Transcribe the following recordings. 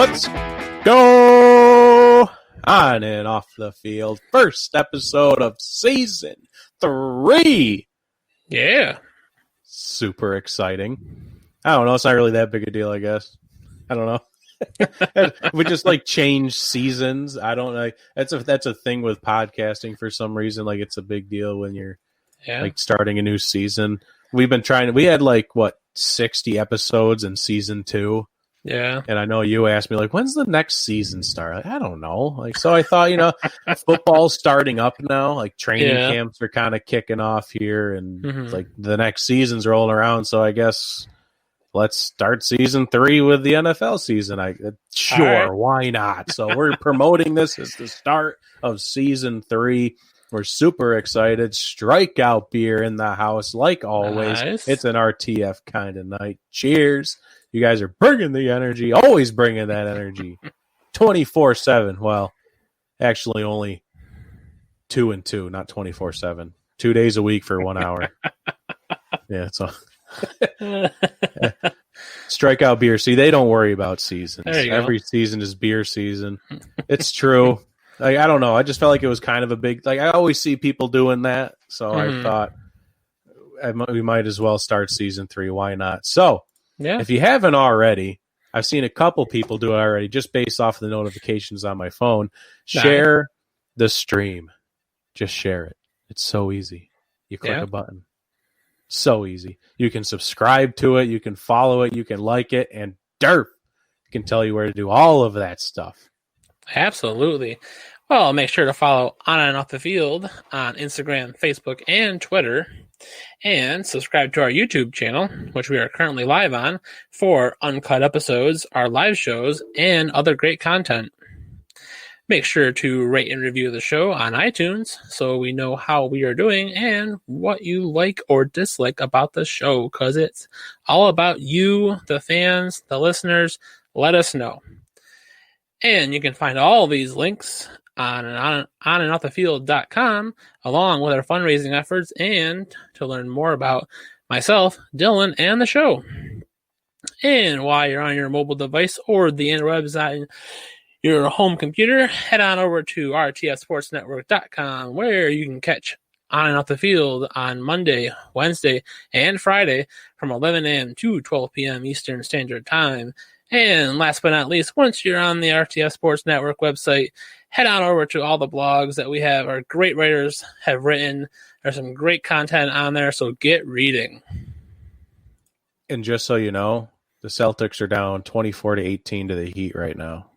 Let's go on and off the field. First episode of season 3. Yeah. Super exciting. I don't know. It's not really that big a deal, I guess. I don't know. We just like change seasons. I don't know. That's a thing with podcasting for some reason. Like it's a big deal when you're like starting a new season. We had 60 episodes in season 2. Yeah. And I know you asked me, when's the next season start? I don't know. So I thought, football's starting up now. Training camps are kind of kicking off here, and the next season's rolling around. So I guess let's start season 3 with the NFL season. Sure, why not? So we're promoting this as the start of season 3. We're super excited. Strikeout beer in the house, like always. Nice. It's an RTF kind of night. Cheers. You guys are bringing the energy, always bringing that energy 24/7. Well, actually only 2 and 2, not 24/7. 2 days a week for 1 hour. Yeah, so Strikeout beer. See, they don't worry about seasons. Every season is beer season. It's true. I don't know. I just felt like it was kind of a big, I always see people doing that. So I thought we might as well start season 3. Why not? So, if you haven't already, I've seen a couple people do it already just based off the notifications on my phone. Share the stream. Just share it. It's so easy. You click a button. So easy. You can subscribe to it. You can follow it. You can like it. And it can tell you where to do all of that stuff. Absolutely. Well, make sure to follow On and Off the Field on Instagram, Facebook, and Twitter. And subscribe to our YouTube channel, which we are currently live on, for uncut episodes, our live shows, and other great content. Make sure to rate and review the show on iTunes so we know how we are doing and what you like or dislike about the show, because it's all about you, the fans, the listeners. Let us know. And you can find all these links on onandoffthefield.com, along with our fundraising efforts, and to learn more about myself, Dylan, and the show. And while you're on your mobile device or the interwebs on your home computer, head on over to rtfsportsnetwork.com, where you can catch On and Off the Field on Monday, Wednesday, and Friday from 11 a.m. to 12 p.m. Eastern Standard Time. And last but not least, once you're on the RTF Sports Network website, head on over to all the blogs that we have. Our great writers have written. There's some great content on there, so get reading. And just so you know, the Celtics are down 24-18 to the Heat right now.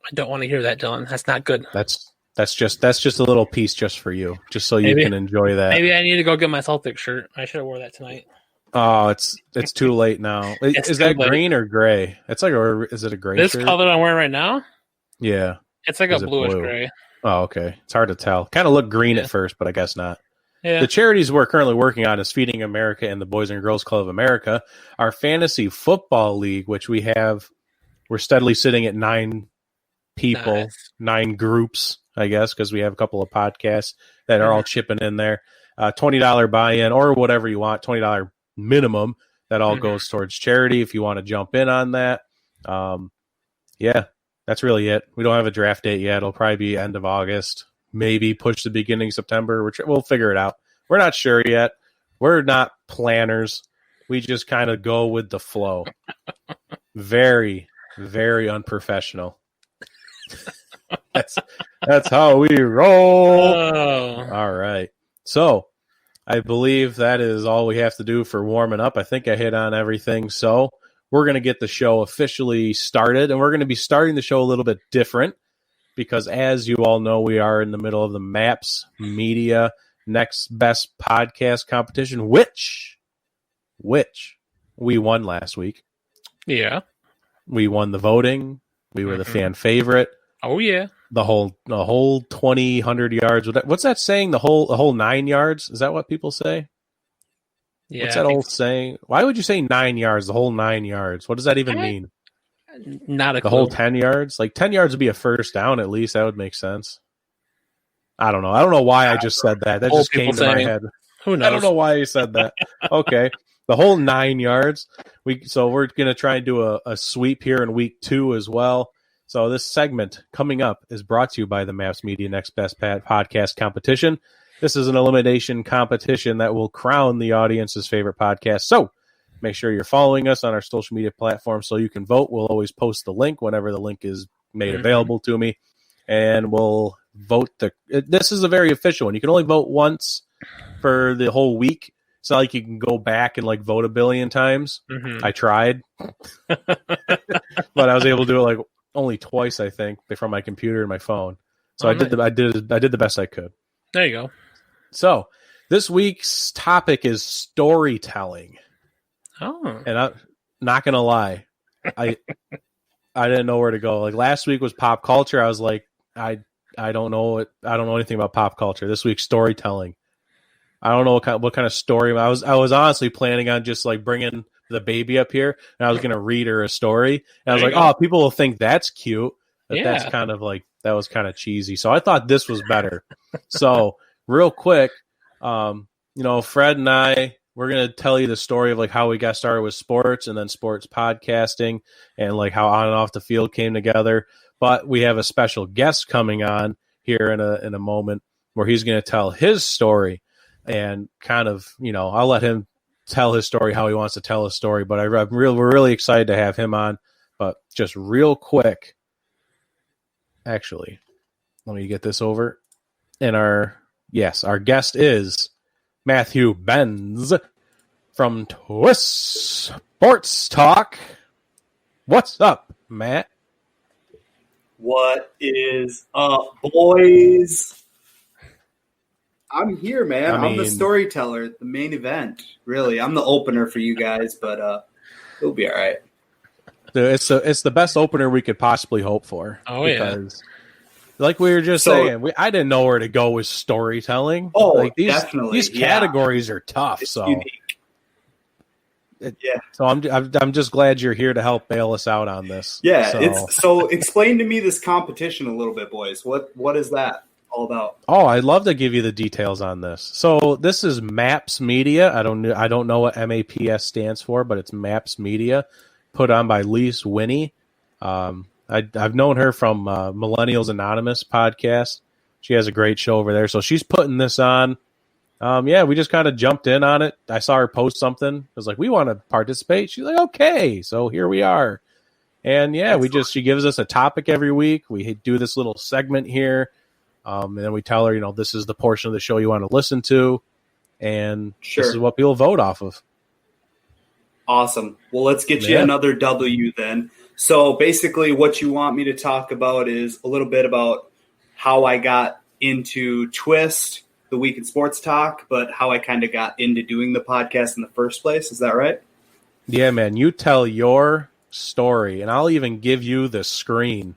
I don't want to hear that, Dylan. That's not good. That's just a little piece just for you, just so you can enjoy that. Maybe I need to go get my Celtics shirt. I should have wore that tonight. Oh, it's too late now. Is that green or gray? It's is it a gray This shirt? color I'm wearing right now? Yeah. It's like a bluish gray. Oh, okay. It's hard to tell. Kind of looked green at first, but I guess not. Yeah. The charities we're currently working on is Feeding America and the Boys and Girls Club of America. Our fantasy football league, which we're steadily sitting at 9 people, 9 groups, I guess, because we have a couple of podcasts that are all chipping in there. $20 buy-in or whatever you want, $20 minimum. That all goes towards charity if you want to jump in on that. That's really it. We don't have a draft date yet. It'll probably be end of August, maybe push the beginning of September. We'll figure it out. We're not sure yet. We're not planners. We just kind of go with the flow. Very, very unprofessional. That's how we roll. Oh. All right. So I believe that is all we have to do for warming up. I think I hit on everything. So we're going to get the show officially started, and we're going to be starting the show a little bit different because, as you all know, we are in the middle of the MAPS Media Next Best Podcast competition, which we won last week. Yeah. We won the voting. We were the fan favorite. Oh, yeah. The whole 100 yards. What's that saying? The whole 9 yards? Is that what people say? Yeah. What's that old saying? Why would you say 9 yards? The whole 9 yards. What does that even mean? Not a clue. The whole 10 yards? 10 yards would be a first down at least. That would make sense. I don't know. I don't know why I just said that. That just came to my head. Who knows? I don't know why you said that. Okay. The whole 9 yards. So we're going to try and do a sweep here in week 2 as well. So this segment coming up is brought to you by the Maps Media Next Best Podcast Competition. This is an elimination competition that will crown the audience's favorite podcast. So make sure you're following us on our social media platforms so you can vote. We'll always post the link whenever the link is made available to me. And we'll vote. This is a very official one. You can only vote once for the whole week. It's not like you can go back and like vote a billion times. I tried. But I was able to do it like only twice, I think, from my computer and my phone. So I did the best I could. There you go. So this week's topic is storytelling. Oh. And I'm not gonna lie, I didn't know where to go. Like last week was pop culture. I was like, I don't know anything about pop culture. This week's storytelling. I don't know what kind of story. I was honestly planning on just like bringing the baby up here, and I was gonna read her a story. And I was like, oh, people will think that's cute. But that's kind of like, that was kind of cheesy. So I thought this was better. So real quick, Fred and I, we're going to tell you the story of like how we got started with sports and then sports podcasting and like how on and off the field came together. But we have a special guest coming on here in a moment where he's going to tell his story and kind of, I'll let him tell his story how he wants to tell his story. But we're really excited to have him on. But just real quick, actually, let me get this over. And our guest is Matthew Benz from Twist Sports Talk. What's up, Matt? What is up, boys? I'm here, man. I'm the storyteller, the main event. Really, I'm the opener for you guys, but it'll be all right. It's the best opener we could possibly hope for. Oh, yeah. Like we were just saying, I didn't know where to go with storytelling. Oh, like definitely. These categories are tough. It's so unique. So I'm just glad you're here to help bail us out on this. Yeah. So explain to me this competition a little bit, boys. What is that all about? Oh, I'd love to give you the details on this. So this is Maps Media. I don't know what MAPS stands for, but it's Maps Media, put on by Lise Winnie. I've known her from Millennials Anonymous podcast. She has a great show over there. So she's putting this on. We just kind of jumped in on it. I saw her post something. I was like, we want to participate. She's like, okay. So here we are. And she gives us a topic every week. We do this little segment here. And then we tell her, this is the portion of the show you want to listen to. And This is what people vote off of. Awesome. Well, let's get you another W then. So basically what you want me to talk about is a little bit about how I got into Twist, the Week in Sports Talk, but how I kind of got into doing the podcast in the first place. Is that right? Yeah, man. You tell your story, and I'll even give you the screen.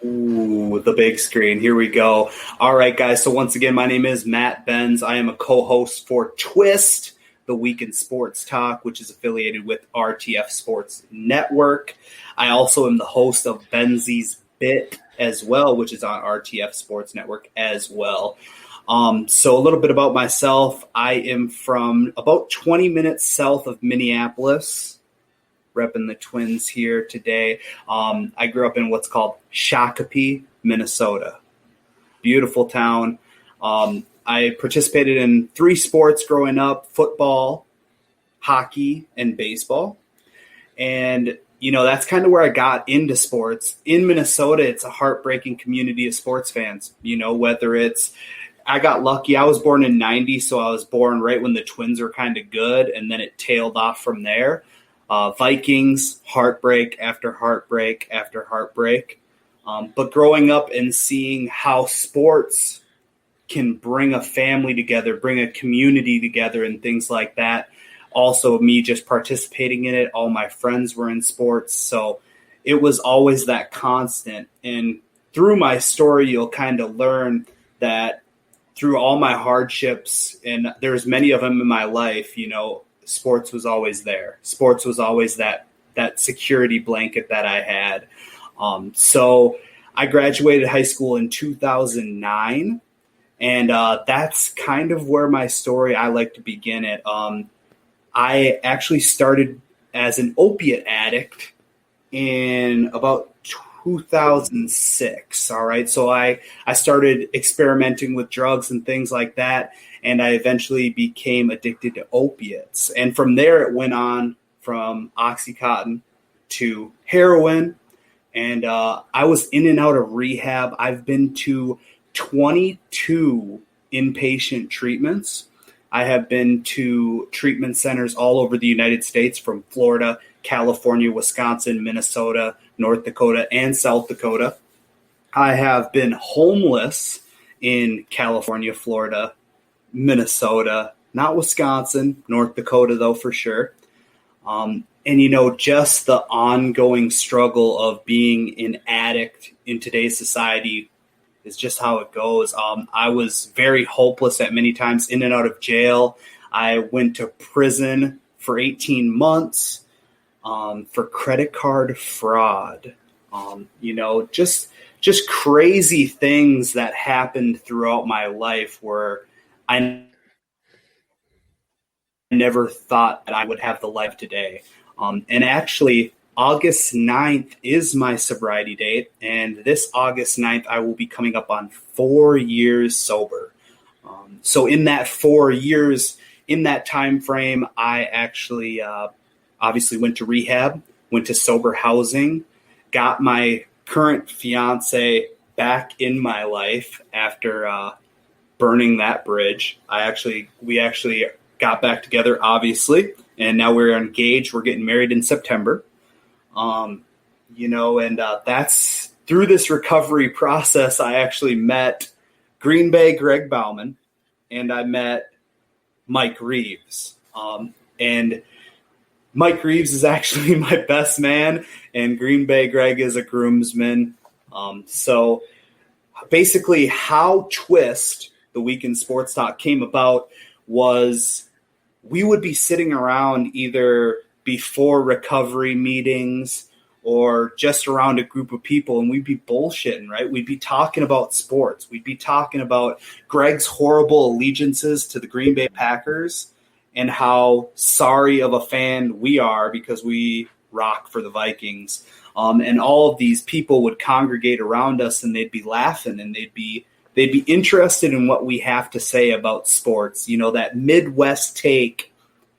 Ooh, the big screen. Here we go. All right, guys. So once again, my name is Matt Benz. I am a co-host for Twist, the Week in Sports Talk, which is affiliated with RTF Sports Network. I also am the host of Benzy's Bit as well, which is on RTF Sports Network as well. So a little bit about myself. I am from about 20 minutes south of Minneapolis, repping the Twins here today. I grew up in what's called Shakopee, Minnesota. Beautiful town. I participated in 3 sports growing up: football, hockey, and baseball. And, that's kind of where I got into sports. In Minnesota, it's a heartbreaking community of sports fans. Whether it's – I got lucky. I was born in 90, so I was born right when the Twins were kind of good, and then it tailed off from there. Vikings, heartbreak after heartbreak after heartbreak. But growing up and seeing how sports – can bring a family together, bring a community together, and things like that. Also, me just participating in it. All my friends were in sports. So it was always that constant. And through my story, you'll kind of learn that through all my hardships, and there's many of them in my life, sports was always there. Sports was always that security blanket that I had. So I graduated high school in 2009. And that's kind of where my story, I like to begin it. I actually started as an opiate addict in about 2006. All right. So I started experimenting with drugs and things like that. And I eventually became addicted to opiates. And from there, it went on from Oxycontin to heroin. And I was in and out of rehab. I've been to 22 inpatient treatments. I have been to treatment centers all over the United States, from Florida, California, Wisconsin, Minnesota, North Dakota, and South Dakota. I have been homeless in California, Florida, Minnesota, not Wisconsin, North Dakota, though, for sure. And, just the ongoing struggle of being an addict in today's society is just how it goes. I was very hopeless at many times, in and out of jail. I went to prison for 18 months for credit card fraud. Just crazy things that happened throughout my life where I never thought that I would have the life today. And actually, August 9th is my sobriety date. And this August 9th, I will be coming up on 4 years sober. So in that 4 years, in that time frame, I actually obviously went to rehab, went to sober housing, got my current fiance back in my life after burning that bridge. We actually got back together, obviously, and now we're engaged. We're getting married in September. That's through this recovery process. I actually met Green Bay Greg Bauman, and I met Mike Reeves. And Mike Reeves is actually my best man, and Green Bay Greg is a groomsman. So basically how Twist, the Week in Sports Talk, came about was we would be sitting around either before recovery meetings or just around a group of people, and we'd be bullshitting, right? We'd be talking about sports. We'd be talking about Greg's horrible allegiances to the Green Bay Packers and how sorry of a fan we are because we rock for the Vikings. And all of these people would congregate around us, and they'd be laughing, and they'd be interested in what we have to say about sports. That Midwest take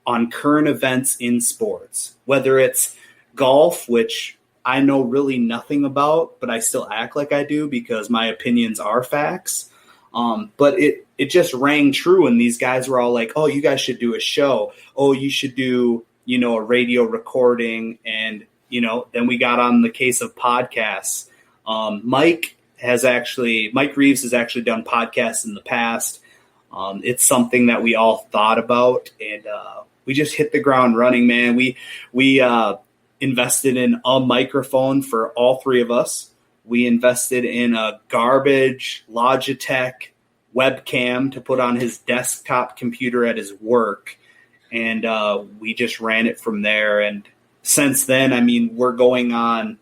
on current events in sports, whether it's golf, which I know really nothing about, but I still act like I do because my opinions are facts. But it just rang true. And these guys were all like, oh, you guys should do a show. Oh, you should do, a radio recording. And, then we got on the case of podcasts. Mike Reeves has actually done podcasts in the past. It's something that we all thought about, and we just hit the ground running, man. We invested in a microphone for all three of us. We invested in a garbage Logitech webcam to put on his desktop computer at his work, and we just ran it from there. And since then, we're going on,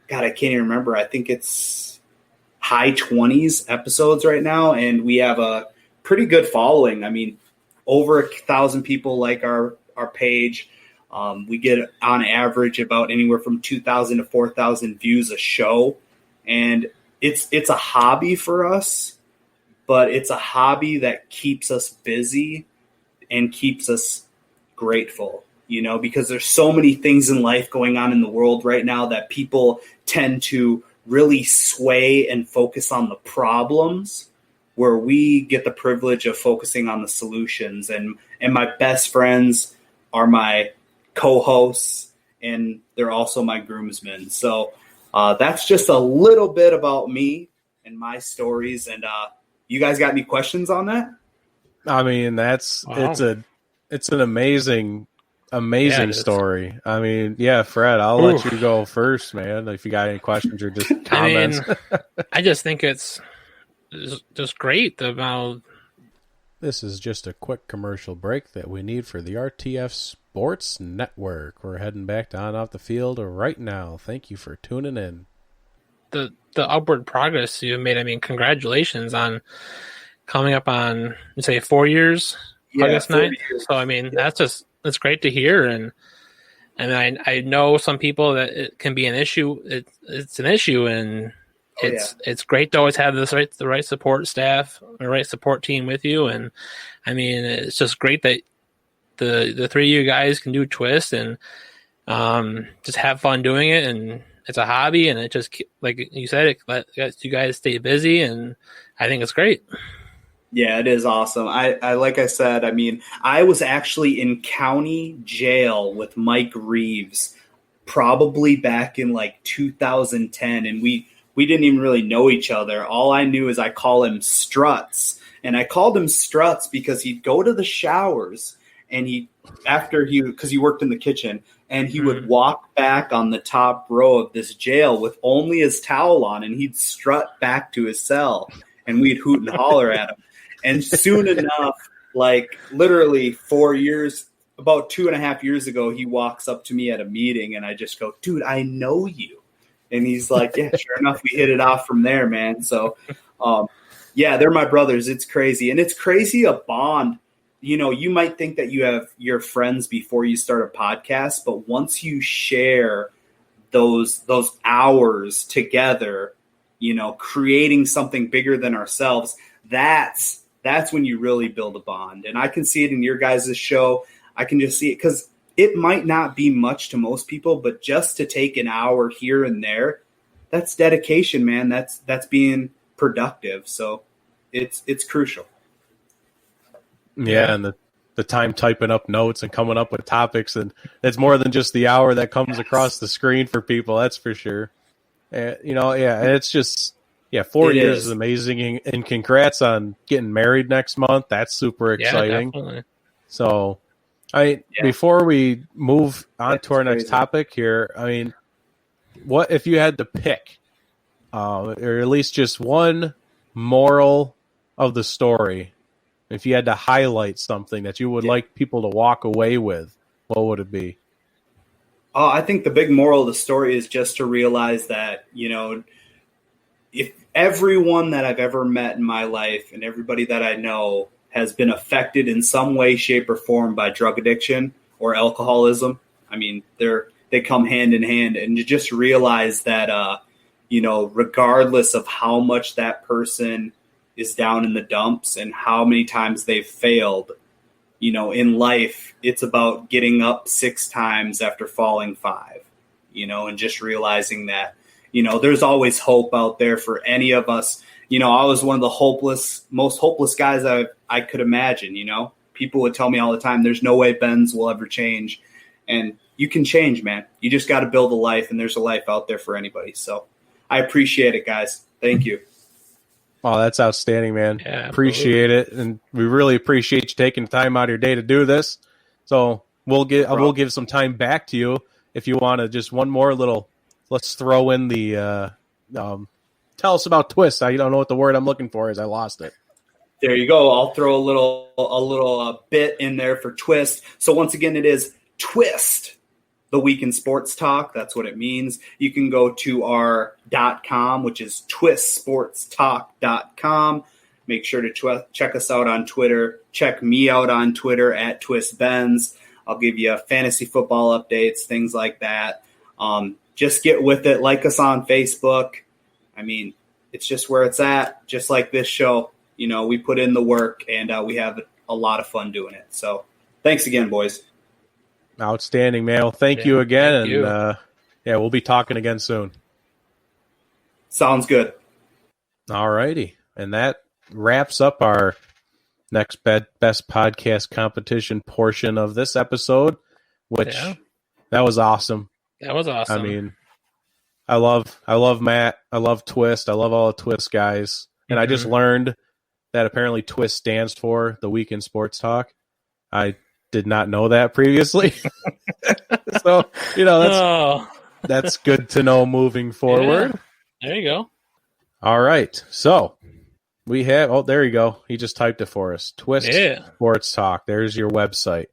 God, I can't even remember. I think it's high 20s episodes right now, and we have a pretty good following. Over 1,000 people like our page. We get on average about anywhere from 2,000 to 4,000 views a show, and it's a hobby for us, but it's a hobby that keeps us busy and keeps us grateful. Because there's so many things in life going on in the world right now that people tend to really sway and focus on the problems, where we get the privilege of focusing on the solutions. And my best friends are my co-hosts, and they're also my groomsmen. So that's just a little bit about me and my stories. And you guys got any questions on that? Wow. It's an amazing story. Fred, I'll let you go first, man, if you got any questions or just comments. I just think it's just great about. This is just a quick commercial break that we need for the RTF Sports Network. We're heading back on off the field right now. Thank you for tuning in. The upward progress you made. Congratulations on coming up on, say, 4 years, August 9th. So, that's great to hear. And I mean, I know some people that it can be an issue. It's an issue, and it's great to always have the right support staff, the right support team with you. And I mean, it's just great that the three of you guys can do Twist and just have fun doing it. And it's a hobby, and it just, like you said, it lets you guys stay busy, and I think it's great. Yeah, it is awesome. I like I said, I mean, I was actually in county jail with Mike Reeves probably back in like 2010, and we didn't even really know each other. All I knew is I call him Struts, and I called him Struts because he'd go to the showers and because he worked in the kitchen, and he would walk back on the top row of this jail with only his towel on, and he'd strut back to his cell, and we'd hoot and holler at him. And soon enough, like literally 4 years, about 2.5 years ago, he walks up to me at a meeting, and I just go, "Dude, I know you." And he's like, "Yeah, sure enough, we hit it off from there, man." So, yeah, they're my brothers. It's crazy. And it's crazy a bond. You know, you might think that you have your friends before you start a podcast, but once you share those hours together, you know, creating something bigger than ourselves, that's when you really build a bond. And I can see it in your guys' show. I can just see it because it might not be much to most people, but just to take an hour here and there, that's dedication, man. That's being productive. So it's crucial. Yeah, and the time typing up notes and coming up with topics, and it's more than just the hour that comes across the screen for people. That's for sure. And it's just 4 years is amazing, and congrats on getting married next month. That's super exciting. Definitely. So, before we move on to our next topic here, I mean, what if you had to pick, or at least just one moral of the story? If you had to highlight something that you would like people to walk away with, what would it be? I think the big moral of the story is just to realize that, you know, if everyone that I've ever met in my life and everybody that I know has been affected in some way, shape, or form by drug addiction or alcoholism, I mean, they come hand in hand. And you just realize that, you know, regardless of how much that person is down in the dumps and how many times they've failed, you know, in life, it's about getting up 6 times after falling 5, you know, and just realizing that, you know, there's always hope out there for any of us. You know, I was one of the most hopeless guys I could imagine. You know, people would tell me all the time, there's no way Benz will ever change. And you can change, man. You just got to build a life, and there's a life out there for anybody. So I appreciate it, guys. Thank you. Oh, that's outstanding, man. Yeah, appreciate it. And we really appreciate you taking time out of your day to do this. So we'll give some time back to you if you want to just one more little, let's throw in the, tell us about Twist. I don't know what the word I'm looking for is. I lost it. There you go. I'll throw a little bit in there for Twist. So once again, it is Twist, the Week in Sports Talk. That's what it means. You can go to our .com, which is twistsportstalk.com. Make sure to check us out on Twitter. Check me out on Twitter at TwistBenz. I'll give you fantasy football updates, things like that. Just get with it. Like us on Facebook. I mean, it's just where it's at. Just like this show, you know, we put in the work, and we have a lot of fun doing it. So thanks again, boys. Outstanding, man. Well, thank you again. Thank you. And we'll be talking again soon. Sounds good. All righty. And that wraps up our next best podcast competition portion of this episode, which that was awesome. That was awesome. I mean, I love Matt. I love Twist. I love all the Twist guys. And I just learned that apparently Twist stands for the Week in Sports Talk. I did not know that previously. So, you know, that's good to know moving forward. Yeah. There you go. All right. So we have, there you go. He just typed it for us. Twist Sports Talk. There's your website.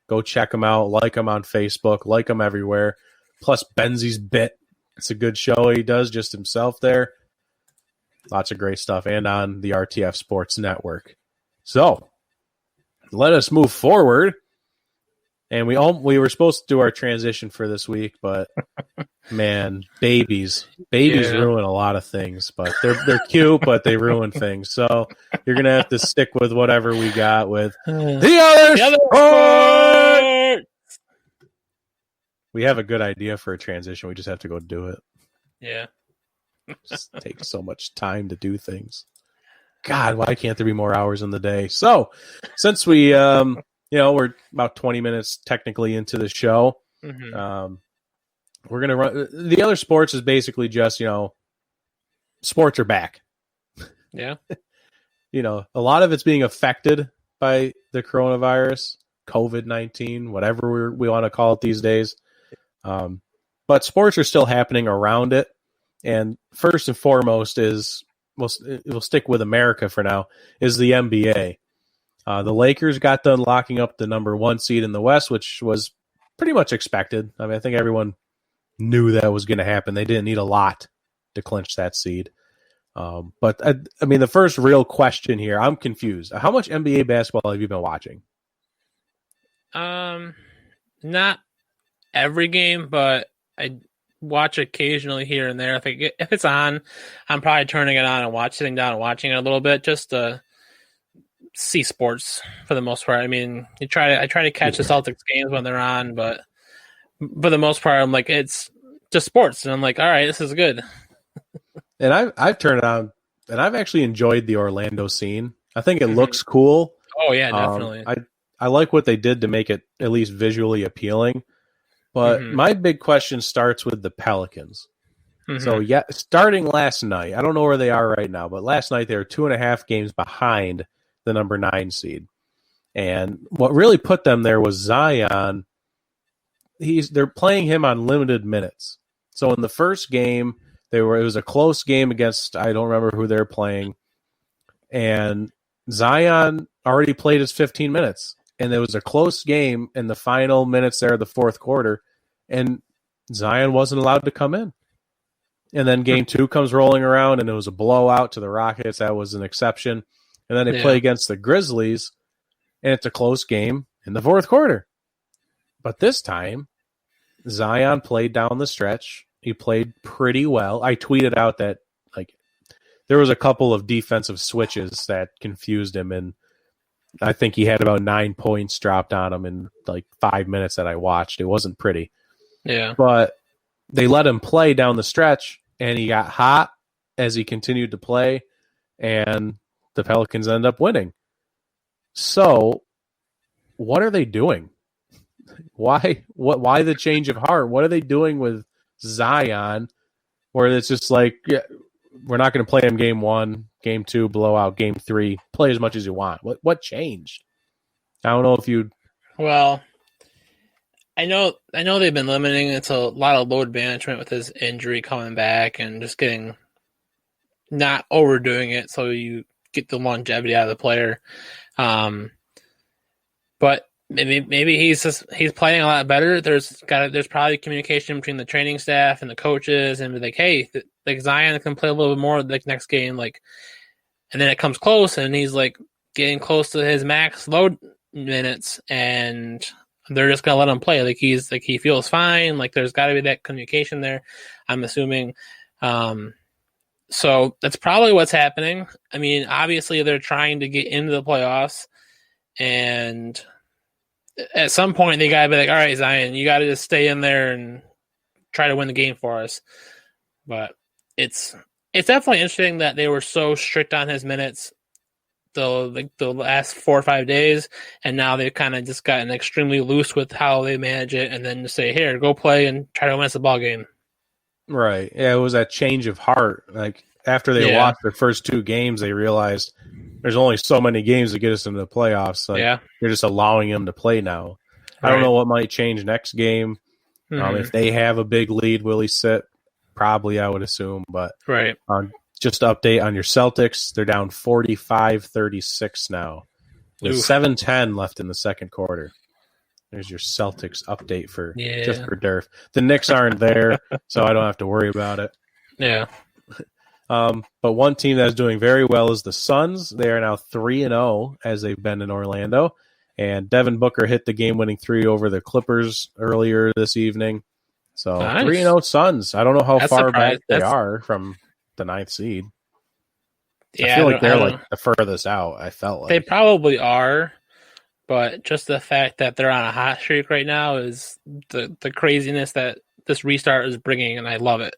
Go check them out. Like them on Facebook. Like them everywhere. Plus Benzi's Bit. It's a good show he does just himself there. Lots of great stuff. And on the RTF Sports Network. So let us move forward. And we were supposed to do our transition for this week, but man, babies ruin a lot of things. But they're cute, but they ruin things. So you're gonna have to stick with whatever we got with the other sport. We have a good idea for a transition. We just have to go do it. Yeah, it just takes so much time to do things. God, why can't there be more hours in the day? So since we we're about 20 minutes technically into the show. Mm-hmm. We're going to run. The other sports is basically just, sports are back. Yeah. A lot of it's being affected by the coronavirus, COVID-19, whatever we want to call it these days. But sports are still happening around it. And first and foremost is, we'll stick with America for now, is the NBA. The Lakers got done locking up the number 1 seed in the West, which was pretty much expected. I mean, I think everyone knew that was going to happen. They didn't need a lot to clinch that seed. But I mean, the first real question here, I'm confused. How much NBA basketball have you been watching? Not every game, but I watch occasionally here and there. If it's on, I'm probably turning it on and sitting down and watching it a little bit just to see sports for the most part. I mean, I try to catch the Celtics games when they're on, but for the most part, I'm like, it's just sports, and I'm like, all right, this is good. And I've turned it on, and I've actually enjoyed the Orlando scene. I think it looks cool. Oh yeah, definitely. I like what they did to make it at least visually appealing. But my big question starts with the Pelicans. So starting last night, I don't know where they are right now, but last night they were 2.5 games behind the number 9 seed. And what really put them there was Zion. They're playing him on limited minutes. So in the first game, it was a close game against, I don't remember who they're playing. And Zion already played his 15 minutes. And there was a close game in the final minutes there of the fourth quarter. And Zion wasn't allowed to come in. And then game 2 comes rolling around, and it was a blowout to the Rockets. That was an exception. And then they play against the Grizzlies, and it's a close game in the fourth quarter. But this time, Zion played down the stretch. He played pretty well. I tweeted out that there was a couple of defensive switches that confused him, and I think he had about 9 points dropped on him in 5 minutes that I watched. It wasn't pretty. Yeah. But they let him play down the stretch, and he got hot as he continued to play, and the Pelicans end up winning. So, what are they doing? Why the change of heart? What are they doing with Zion? Where it's just we're not going to play him game 1, game 2, blowout, game 3, play as much as you want. What changed? I don't know if you. Well, I know they've been limiting. It's a lot of load management with his injury coming back and just not overdoing it so you get the longevity out of the player. But maybe he's playing a lot better. There's probably communication between the training staff and the coaches, and hey, Zion can play a little bit more next game, and then it comes close, and he's getting close to his max load minutes, and they're just gonna let him play. He feels fine. There's got to be that communication there, I'm assuming. So that's probably what's happening. I mean, obviously they're trying to get into the playoffs, and at some point they gotta be all right, Zion, you gotta just stay in there and try to win the game for us. But it's definitely interesting that they were so strict on his minutes the last 4 or 5 days, and now they've kind of just gotten extremely loose with how they manage it, and then just say, here, go play and try to win us the ball game. Right. Yeah, it was that change of heart. After they watched their first 2 games, they realized there's only so many games to get us into the playoffs. They're just allowing them to play now. Right. I don't know what might change next game. If they have a big lead, will he sit? Probably, I would assume. But right. Just to update on your Celtics, they're down 45-36 now. There's 7:10 left in the second quarter. There's your Celtics update just for Durf. The Knicks aren't there, so I don't have to worry about it. Yeah. But one team that is doing very well is the Suns. They are now 3-0 as they've been in Orlando. And Devin Booker hit the game-winning 3 over the Clippers earlier this evening. So nice. 3-0 Suns. I don't know how far back they are from the 9th seed. Yeah, I feel like they're like the furthest out. I felt like they probably are, but just the fact that they're on a hot streak right now is the craziness that this restart is bringing, and I love it.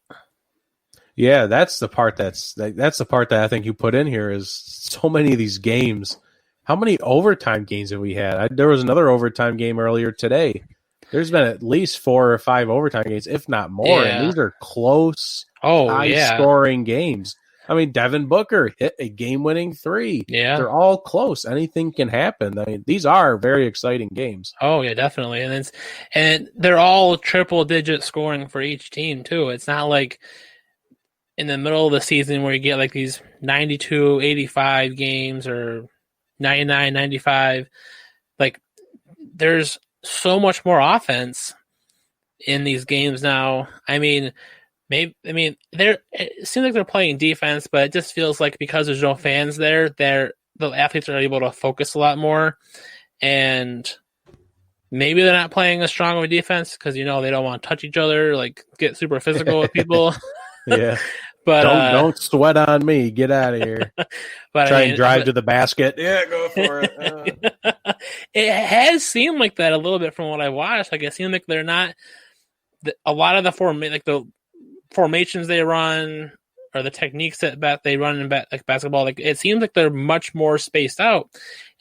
Yeah, that's the part that's the part that I think you put in here is so many of these games. How many overtime games have we had? There was another overtime game earlier today. There's been at least 4 or 5 overtime games, if not more, and these are close, high-scoring games. I mean, Devin Booker hit a game-winning 3. Yeah. They're all close. Anything can happen. I mean, these are very exciting games. Oh, yeah, definitely. And they're all triple-digit scoring for each team, too. It's not like in the middle of the season where you get like these 92, 85 games or 99, 95. Like, there's so much more offense in these games now. I mean, it seems like they're playing defense, but it just feels like because there's no fans there, the athletes are able to focus a lot more, and maybe they're not playing as strong of a defense because they don't want to touch each other, like get super physical with people. Yeah. But don't sweat on me. Get out of here. But Try and drive to the basket. Yeah, go for it. It has seemed like that a little bit from what I watched. Like it seemed like they're not a lot of the formations they run or the techniques that they run in basketball. Like it seems like they're much more spaced out,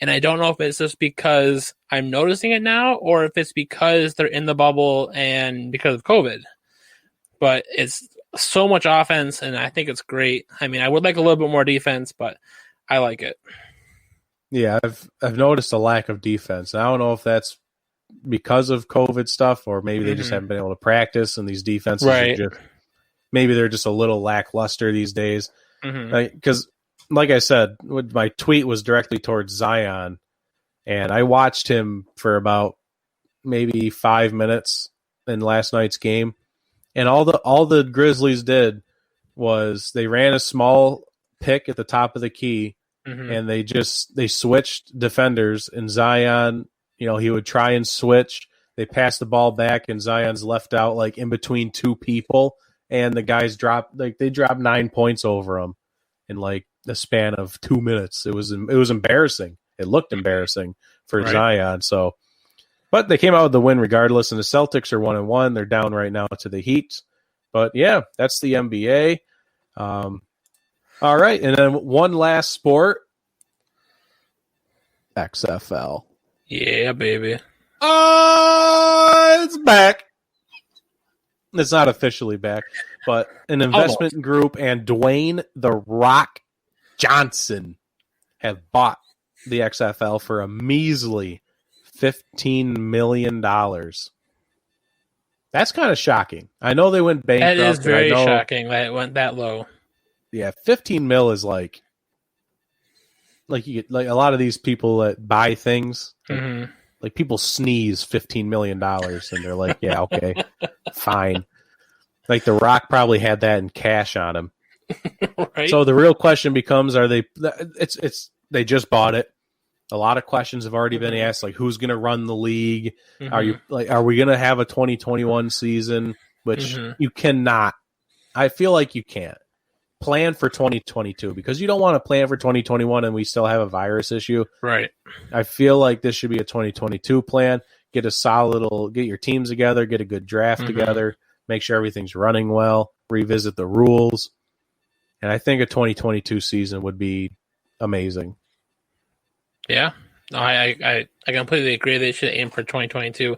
and I don't know if it's just because I'm noticing it now or if it's because they're in the bubble and because of COVID. But it's so much offense, and I think it's great. I mean, I would like a little bit more defense, but I like it. Yeah, I've noticed a lack of defense. I don't know if that's because of COVID stuff or maybe they just haven't been able to practice, and these defenses are just maybe they're just a little lackluster these days. Because, like I said, my tweet was directly towards Zion, and I watched him for about maybe 5 minutes in last night's game. And all the Grizzlies did was they ran a small pick at the top of the key, and they switched defenders. And Zion, he would try and switch. They passed the ball back, and Zion's left out like in between 2 people, and the guys dropped 9 points over him in like the span of 2 minutes. It was embarrassing. It looked embarrassing for Zion. So. But they came out with the win regardless, and the Celtics are 1-1. They're down right now to the Heat. But, yeah, that's the NBA. All right, and then one last sport. XFL. Yeah, baby. It's back. It's not officially back, but an investment group and Dwayne "The Rock" Johnson have bought the XFL for a measly $15 million. That's kind of shocking. I know they went bankrupt. That is very shocking that it went that low. Yeah, 15 mil is like you get like a lot of these people that buy things. Like people sneeze $15 million and they're like, yeah, okay, fine. Like The Rock probably had that in cash on him. Right. So the real question becomes: they just bought it. A lot of questions have already been asked, like who's going to run the league? Are we going to have a 2021 season? Which you cannot. I feel like you can't plan for 2022 because you don't want to plan for 2021 and we still have a virus issue. Right. I feel like this should be a 2022 plan. Get your teams together, get a good draft together, make sure everything's running well, revisit the rules, and I think a 2022 season would be amazing. Yeah, I completely agree. They should aim for 2022,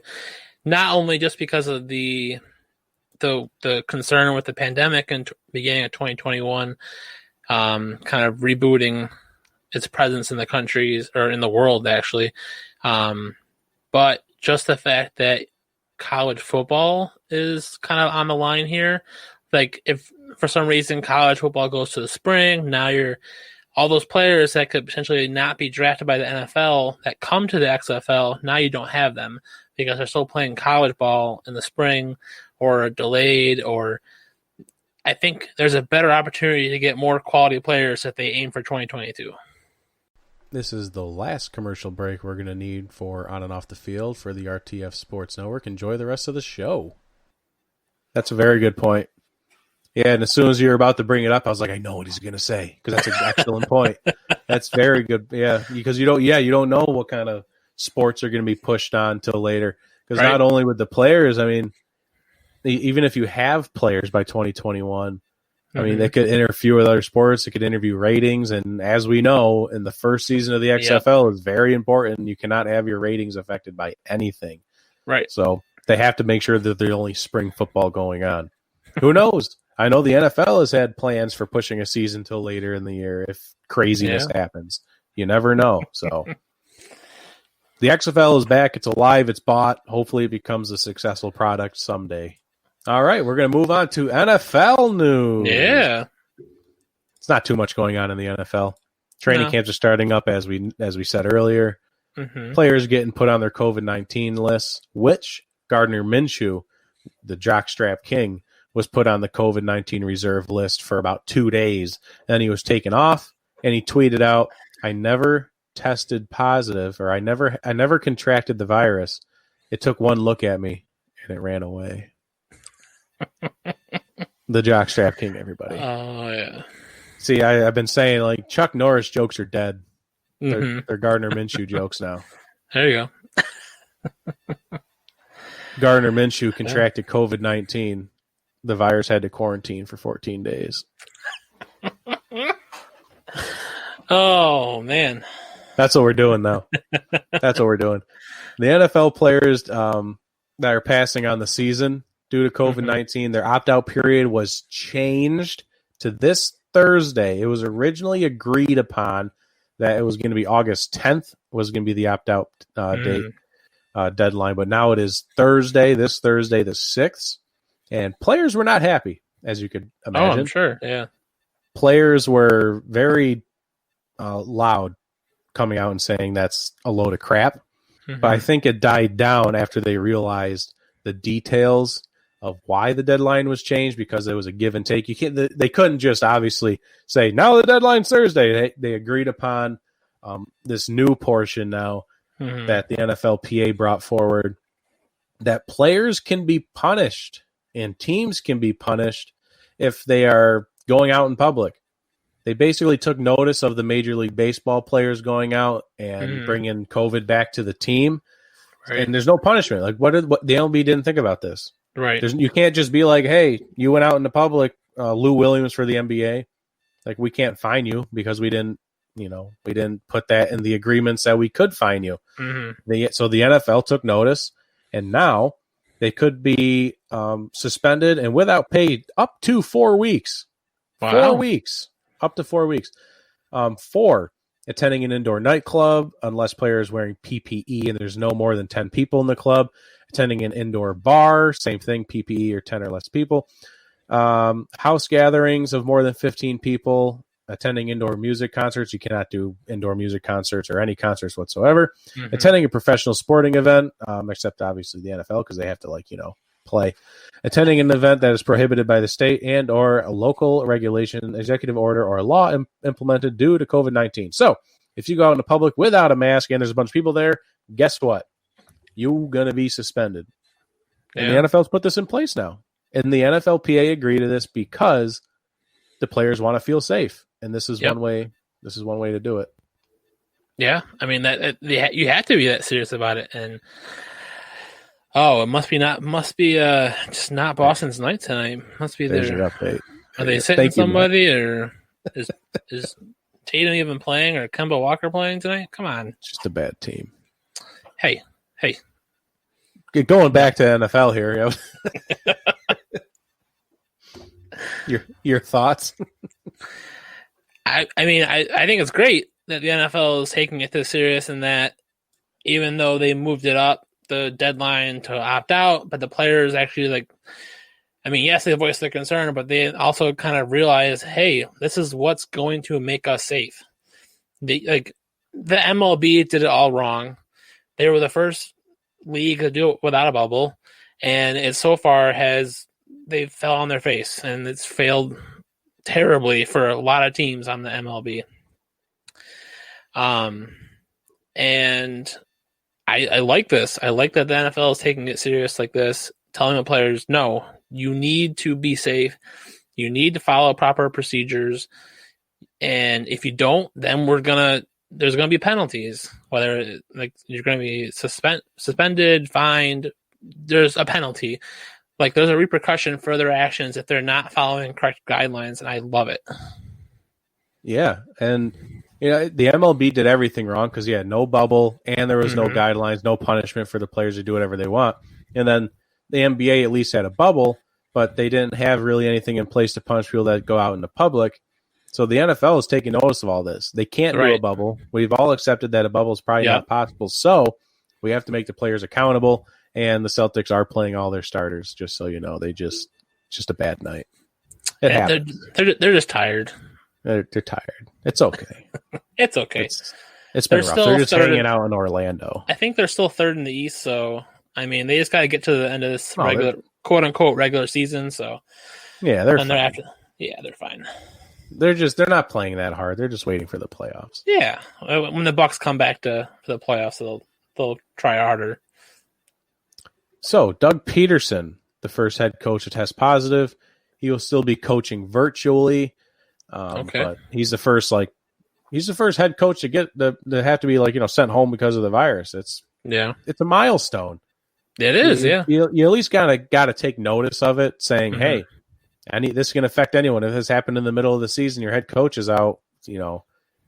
not only just because of the concern with the pandemic and beginning of 2021, kind of rebooting its presence in the countries or in the world actually, but just the fact that college football is kind of on the line here. Like if for some reason college football goes to the spring, now all those players that could potentially not be drafted by the NFL that come to the XFL, now you don't have them because they're still playing college ball in the spring or delayed, or I think there's a better opportunity to get more quality players if they aim for 2022. This is the last commercial break we're going to need for On and Off the Field for the RTF Sports Network. Enjoy the rest of the show. That's a very good point. Yeah, and as soon as you were about to bring it up, I was like, I know what he's going to say, because that's an excellent point. That's very good. Yeah, because you don't know what kind of sports are going to be pushed on till later. Because not only with the players, I mean, even if you have players by 2021, I mean, they could interfere with other sports. They could interview ratings. And as we know, in the first season of the XFL, it's very important. You cannot have your ratings affected by anything. Right. So they have to make sure that there's only spring football going on. Who knows? I know the NFL has had plans for pushing a season till later in the year if craziness happens. You never know. So the XFL is back. It's alive. It's bought. Hopefully it becomes a successful product someday. All right, we're going to move on to NFL news. Yeah. It's not too much going on in the NFL. Training camps are starting up, as we said earlier. Players getting put on their COVID-19 lists, which Gardner Minshew, the jockstrap king, was put on the COVID-19 reserve list for about 2 days. Then he was taken off, and he tweeted out, I never tested positive, or I never contracted the virus. It took one look at me, and it ran away. The jockstrap king, everybody. Oh, yeah. See, I've been saying, like, Chuck Norris jokes are dead. They're Gardner Minshew jokes now. There you go. Gardner Minshew contracted COVID-19. The virus had to quarantine for 14 days. Oh, man. That's what we're doing now. That's what we're doing. The NFL players that are passing on the season due to COVID-19, their opt-out period was changed to this Thursday. It was originally agreed upon that it was going to be August 10th was going to be the opt-out date deadline, but now it is this Thursday, the 6th, and players were not happy, as you could imagine. Oh, I'm sure, yeah. Players were very loud coming out and saying that's a load of crap, but I think it died down after they realized the details of why the deadline was changed, because it was a give and take. They couldn't just obviously say, now the deadline's Thursday. They agreed upon this new portion now that the NFLPA brought forward, that players can be punished and teams can be punished if they are going out in public. They basically took notice of the Major League Baseball players going out and bringing COVID back to the team. Right. And there's no punishment. Like, what the MLB didn't think about this. Right. You can't just be like, hey, you went out in the public, Lou Williams for the NBA. Like, we can't fine you because we didn't put that in the agreements that we could fine you. So the NFL took notice, and now they could be suspended and without pay up to 4 weeks. Wow. 4 weeks. Up to 4 weeks. For attending an indoor nightclub unless player is wearing PPE and there's no more than 10 people in the club. Attending an indoor bar, same thing, PPE or 10 or less people. House gatherings of more than 15 people. Attending indoor music concerts. You cannot do indoor music concerts or any concerts whatsoever. Attending a professional sporting event, except obviously the NFL because they have to play. Attending an event that is prohibited by the state and or a local regulation, executive order, or a law implemented due to COVID-19. So if you go out in the public without a mask and there's a bunch of people there, guess what? You're going to be suspended. And the NFL's put this in place now. And the NFLPA agreed to this because the players want to feel safe. And this is one way. This is one way to do it. Yeah, I mean you have to be that serious about it. And it must be just not Boston's night tonight. Must be there's your update. Are they sitting somebody, or is Tatum even playing, or Kemba Walker playing tonight? Come on, it's just a bad team. Hey. Going back to NFL here. Your thoughts? I mean, I think it's great that the NFL is taking it this serious, and that even though they moved it up, the deadline to opt out, but the players actually yes, they voiced their concern, but they also kind of realize, hey, this is what's going to make us safe. The MLB did it all wrong. They were the first league to do it without a bubble, and it so far they fell on their face, and it's failed terribly for a lot of teams on the MLB. And I like this. I like that the NFL is taking it serious like this, telling the players, no, you need to be safe. You need to follow proper procedures. And if you don't, then there's going to be penalties, whether like you're going to be suspended, fined. There's a penalty. Like there's a repercussion for their actions if they're not following correct guidelines. And I love it. Yeah. And the MLB did everything wrong because you had no bubble and there was no guidelines, no punishment for the players to do whatever they want. And then the NBA at least had a bubble, but they didn't have really anything in place to punish people that go out in the public. So the NFL is taking notice of all this. They can't do a bubble. We've all accepted that a bubble is probably not possible. So we have to make the players accountable. And the Celtics are playing all their starters, just so you know. It's just a bad night. It happens. They're just tired. They're tired. It's okay. It's okay. It's been rough. They're just hanging out in Orlando. I think they're still third in the East, so I mean they just got to get to the end of this quote unquote regular season. So yeah, they're fine. They're fine. They're not playing that hard. They're just waiting for the playoffs. Yeah, when the Bucks come back to the playoffs, they'll try harder. So Doug Peterson, the first head coach to test positive, he will still be coaching virtually. But he's the first head coach to have to be sent home because of the virus. It's a milestone. It is. You at least gotta take notice of it, saying, hey, this can affect anyone. If this happened in the middle of the season, your head coach is out,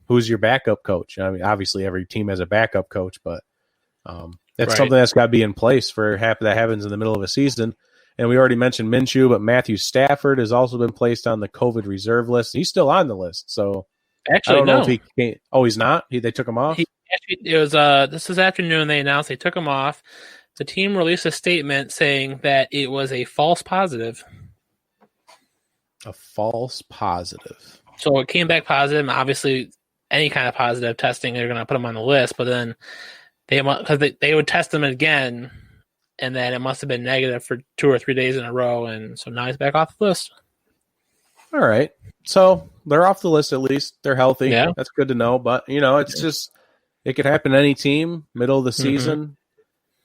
who's your backup coach? I mean, obviously every team has a backup coach, but that's something that's got to be in place for that happens in the middle of a season. And we already mentioned Minshew, but Matthew Stafford has also been placed on the COVID reserve list. He's still on the list. So actually, I don't know if he can't. Oh, he's not? They took him off? It was this afternoon they announced they took him off. The team released a statement saying that it was a false positive. A false positive. So it came back positive. Obviously, any kind of positive testing, they're going to put him on the list. But then they would test him again, and then it must have been negative for 2 or 3 days in a row. And so now he's back off the list. All right. So they're off the list at least. They're healthy. Yeah. That's good to know. But, it's just it could happen to any team, middle of the season.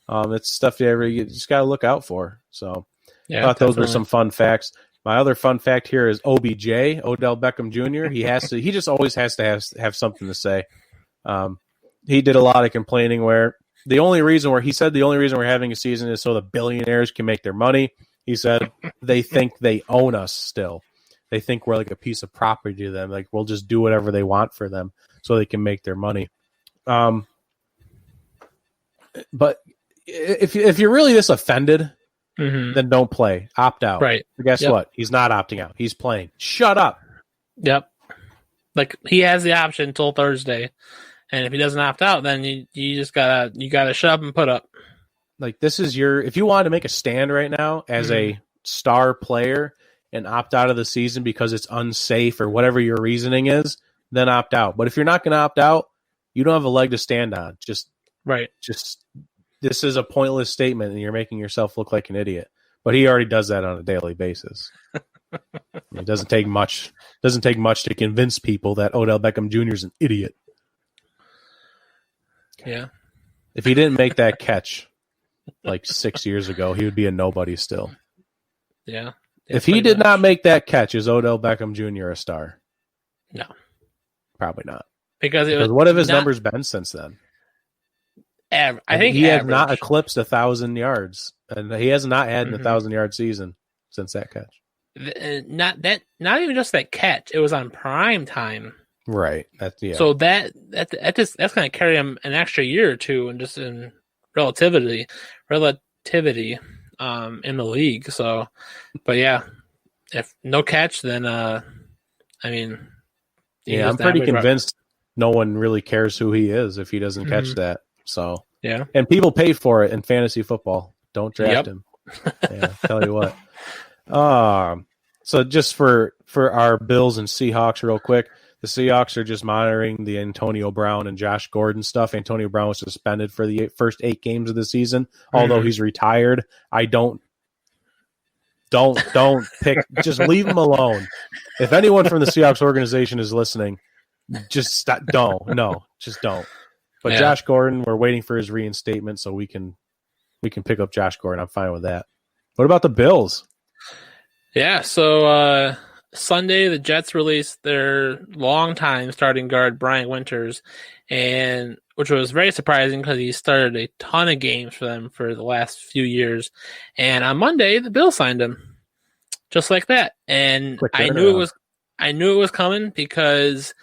It's stuff you just got to look out for. So I thought those were some fun facts. My other fun fact here is OBJ, Odell Beckham Jr. He just always has to have something to say. He did a lot of complaining where the only reason we're having a season is so the billionaires can make their money. He said they think they own us still. They think we're like a piece of property to them. Like we'll just do whatever they want for them so they can make their money. But if you're really this offended, then don't play. Opt out. Right. But guess what? He's not opting out. He's playing. Shut up. Yep. Like he has the option until Thursday, and if he doesn't opt out, then you just gotta shut up and put up. Like this is if you wanted to make a stand right now as a star player and opt out of the season because it's unsafe or whatever your reasoning is, then opt out. But if you're not going to opt out, you don't have a leg to stand on. Just this is a pointless statement, and you're making yourself look like an idiot. But he already does that on a daily basis. It doesn't take much. To convince people that Odell Beckham Jr. is an idiot. Yeah. If he didn't make that catch like 6 years ago, he would be a nobody still. Yeah. If he did not make that catch, is Odell Beckham Jr. a star? No. Probably not. Because what have his numbers been since then? I think he has not eclipsed 1,000 yards, and he has not had a 1,000-yard season since that catch. Not even just that catch; it was on prime time. Right. So that's going to carry him an extra year or two, and just in relativity, in the league. So, but yeah, if no catch, then I'm pretty convinced no one really cares who he is if he doesn't catch that. So yeah, and people pay for it in fantasy football. Don't draft him. Yeah, tell you what. So just for our Bills and Seahawks, real quick, the Seahawks are just monitoring the Antonio Brown and Josh Gordon stuff. Antonio Brown was suspended for the first 8 games of the season, although he's retired. I don't pick. Just leave him alone. If anyone from the Seahawks organization is listening, Just stop. Just don't. But Yeah. Josh Gordon, we're waiting for his reinstatement, so we can pick up Josh Gordon. I'm fine with that. What about the Bills? Yeah, so Sunday the Jets released their longtime starting guard Brian Winters, and which was very surprising because he started a ton of games for them for the last few years. And on Monday, the Bills signed him, just like that. And I knew it was coming because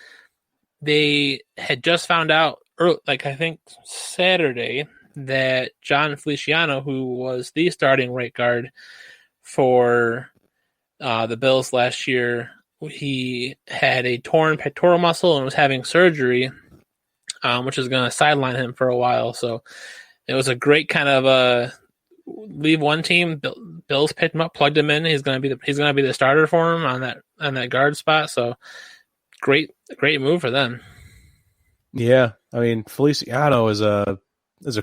they had just found out, I think Saturday, that John Feliciano, who was the starting right guard for the Bills last year, he had a torn pectoral muscle and was having surgery, which is going to sideline him for a while. So it was a great kind of leave one team. Bills picked him up, plugged him in. He's going to be the starter for him on that guard spot. So great move for them. Yeah, I mean Feliciano is a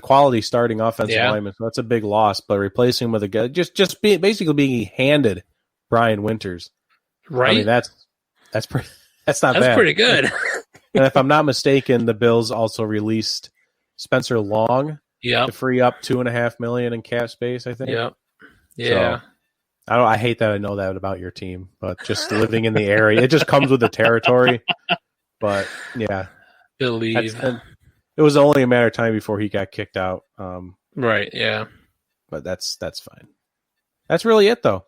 quality starting offensive lineman, so that's a big loss. But replacing him with a guy basically being handed Brian Winters, right? I mean that's pretty. That's not bad. That's pretty good. And if I'm not mistaken, the Bills also released Spencer Long to free up $2.5 million in cap space. I think. Yep. Yeah. So, I hate that I know that about your team, but just living in the area, it just comes with the territory. But yeah, it was only a matter of time before he got kicked out. Right. Yeah. But that's fine. That's really it, though.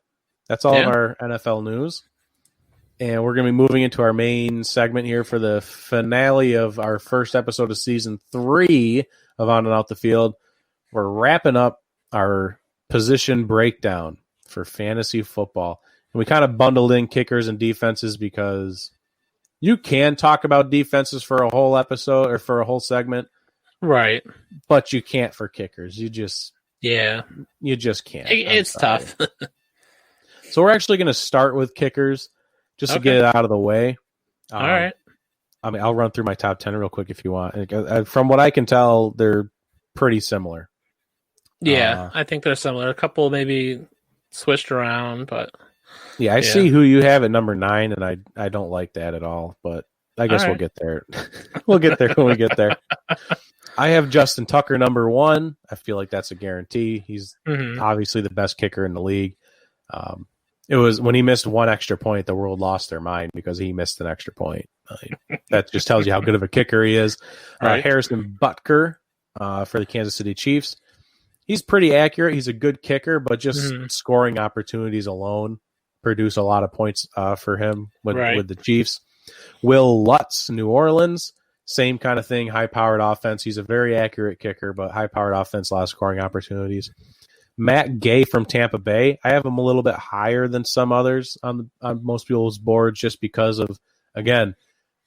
That's all of our NFL news. And we're going to be moving into our main segment here for the finale of our first episode of season 3 of On and Out the Field. We're wrapping up our position breakdown for fantasy football. And we kind of bundled in kickers and defenses because you can talk about defenses for a whole episode or for a whole segment. Right. But you can't for kickers. You just can't. It's tough. So we're actually going to start with kickers just to get it out of the way. All right. I mean, I'll run through my top 10 real quick if you want. From what I can tell, they're pretty similar. Yeah, I think they're similar. A couple maybe switched around, but yeah, I see who you have at number 9, and I don't like that at all. But I guess we'll get there. We'll get there when we get there. I have Justin Tucker number 1. I feel like that's a guarantee. He's obviously the best kicker in the league. It was when he missed one extra point, the world lost their mind because he missed an extra point. That just tells you how good of a kicker he is. Right. Harrison Butker for the Kansas City Chiefs. He's pretty accurate. He's a good kicker, but just scoring opportunities alone produce a lot of points for him with the Chiefs. Will Lutz, New Orleans, same kind of thing, high-powered offense. He's a very accurate kicker, but high-powered offense, a lot of scoring opportunities. Matt Gay from Tampa Bay. I have him a little bit higher than some others on most people's boards just because of, again,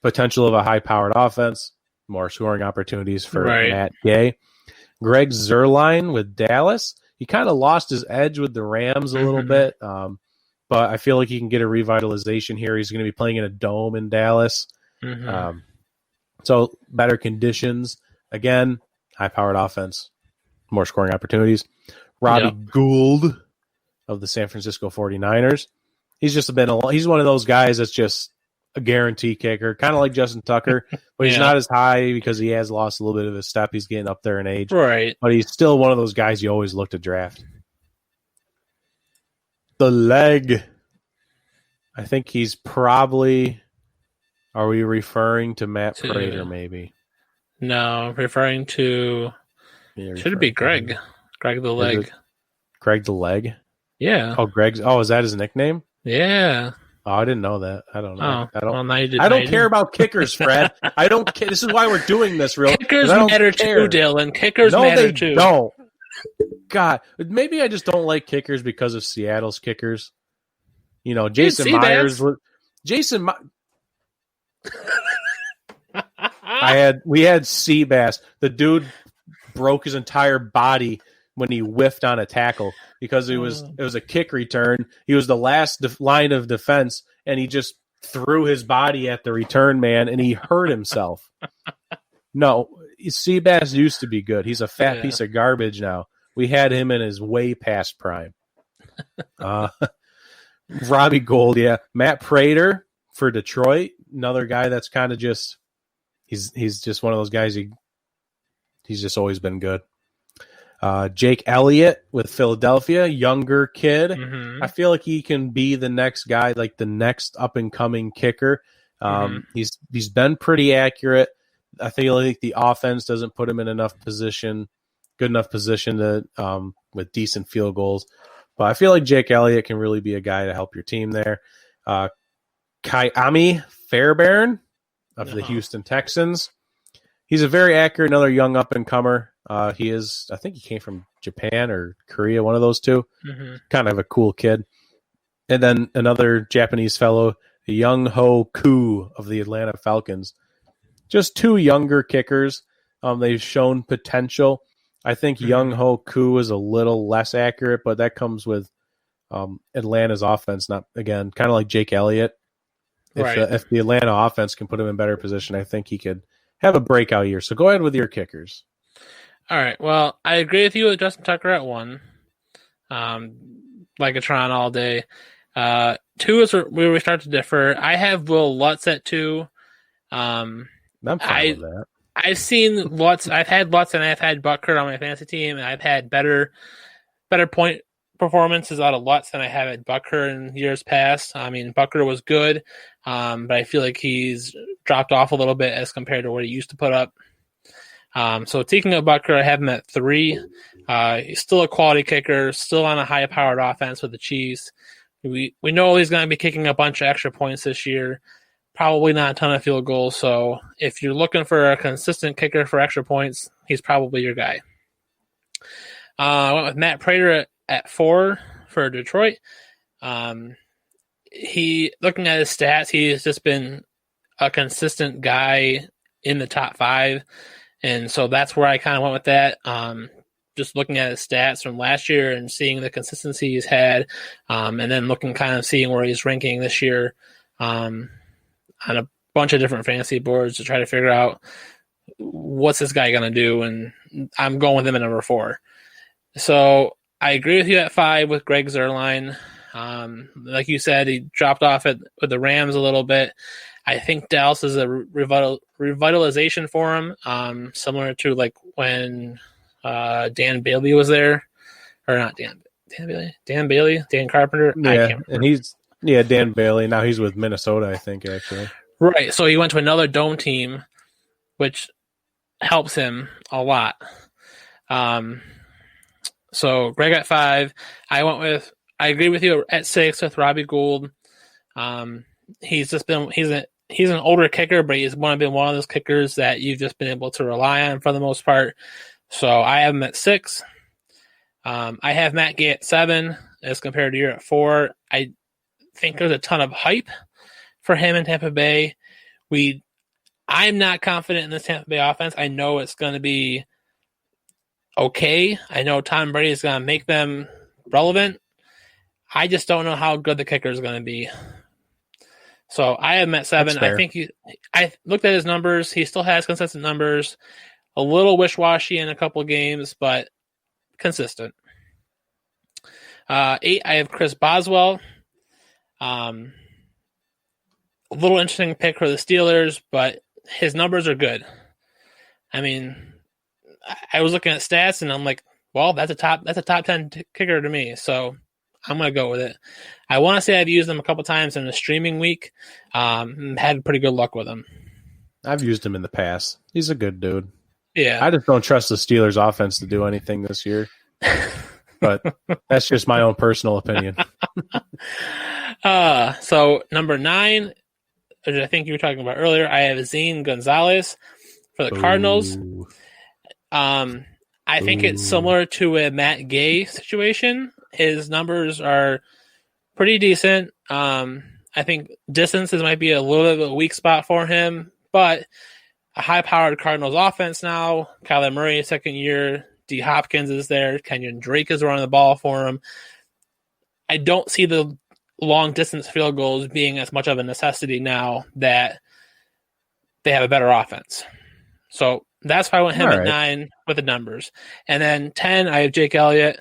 potential of a high-powered offense, more scoring opportunities for Matt Gay. Greg Zuerlein with Dallas. He kind of lost his edge with the Rams a little bit, but I feel like he can get a revitalization here. He's going to be playing in a dome in Dallas. So better conditions. Again, high-powered offense, more scoring opportunities. Robbie Gould of the San Francisco 49ers. He's one of those guys that's just a guarantee kicker, kind of like Justin Tucker, but he's not as high because he has lost a little bit of his step. He's getting up there in age. Right. But he's still one of those guys you always look to draft. The leg. I think he's probably, are we referring to Matt Prater maybe? No, referring to, should it be Greg? Greg the Leg. Greg the Leg? Yeah. Is that his nickname? Yeah. Oh, I didn't know that. I don't know. I don't care about kickers, Fred. I don't care. This is why we're doing this, real. Kickers matter too, Dylan. Kickers matter too. Don't. God, maybe I just don't like kickers because of Seattle's kickers. You know, Jason Myers. We had Seabass. The dude broke his entire body when he whiffed on a tackle because it was a kick return. He was the last line of defense, and he just threw his body at the return man, and he hurt himself. No, Seabass used to be good. He's a fat piece of garbage now. We had him in his way past prime. Robbie Gould, Matt Prater for Detroit, another guy that's kind of just he's just one of those guys. He's just always been good. Jake Elliott with Philadelphia, younger kid. Mm-hmm. I feel like he can be the next guy, like the next up and coming kicker. He's been pretty accurate. I feel like the offense doesn't put him in good enough position to with decent field goals. But I feel like Jake Elliott can really be a guy to help your team there. Kyami Fairbairn of the Houston Texans. He's a very accurate, another young up and comer. I think he came from Japan or Korea, one of those two. Mm-hmm. Kind of a cool kid. And then another Japanese fellow, Young Ho Koo of the Atlanta Falcons. Just two younger kickers. They've shown potential. I think Young Ho Koo is a little less accurate, but that comes with Atlanta's offense. Not again, kind of like Jake Elliott. If the Atlanta offense can put him in better position, I think he could have a breakout year. So go ahead with your kickers. All right. Well, I agree with you with Justin Tucker at 1. Like a Tron all day. 2 is where we start to differ. I have Will Lutz at 2. I'm fine with that. I've seen Lutz. I've had Lutz and I've had Butker on my fantasy team, and I've had better point performances out of Lutz than I have at Butker in years past. I mean, Butker was good, but I feel like he's dropped off a little bit as compared to what he used to put up. So taking a Butker, I have him at 3. He's still a quality kicker, still on a high-powered offense with the Chiefs. We know he's going to be kicking a bunch of extra points this year. Probably not a ton of field goals. So if you're looking for a consistent kicker for extra points, he's probably your guy. I went with Matt Prater at 4 for Detroit. Looking at his stats, he's just been a consistent guy in the top 5. And so that's where I kind of went with that. Just looking at his stats from last year and seeing the consistency he's had, and then seeing where he's ranking this year on a bunch of different fantasy boards to try to figure out what's this guy going to do. And I'm going with him at number 4. So I agree with you at 5 with Greg Zuerlein. Like you said, he dropped off with the Rams a little bit. I think Dallas is a revitalization for him, similar to like when Dan Bailey was there, or not Dan Bailey, Dan Carpenter. Yeah, and Dan Bailey. Now he's with Minnesota, I think, actually. Right, so he went to another dome team, which helps him a lot. So Greg at 5. I agree with you at 6 with Robbie Gould. He's an older kicker, but he's been one of those kickers that you've just been able to rely on for the most part. So I have him at 6. I have Matt Gay at 7 as compared to you at 4. I think there's a ton of hype for him in Tampa Bay. I'm not confident in this Tampa Bay offense. I know it's going to be okay. I know Tom Brady is going to make them relevant. I just don't know how good the kicker is going to be. So I have him at 7. I think I looked at his numbers. He still has consistent numbers. A little wish-washy in a couple of games, but consistent. 8, I have Chris Boswell. A little interesting pick for the Steelers, but his numbers are good. I mean, I was looking at stats, and I'm like, well, that's a top 10 kicker to me. So I'm going to go with it. I want to say I've used him a couple times in a streaming week. Had pretty good luck with him. I've used him in the past. He's a good dude. Yeah. I just don't trust the Steelers offense to do anything this year. But that's just my own personal opinion. So number 9, which I think you were talking about earlier, I have Zane Gonzalez for the Cardinals. I think it's similar to a Matt Gay situation. His numbers are pretty decent. I think distances might be a little bit of a weak spot for him, but a high-powered Cardinals offense now. Kyler Murray, second year. D. Hopkins is there. Kenyon Drake is running the ball for him. I don't see the long-distance field goals being as much of a necessity now that they have a better offense. So that's why I went him at 9 with the numbers. And then 10, I have Jake Elliott,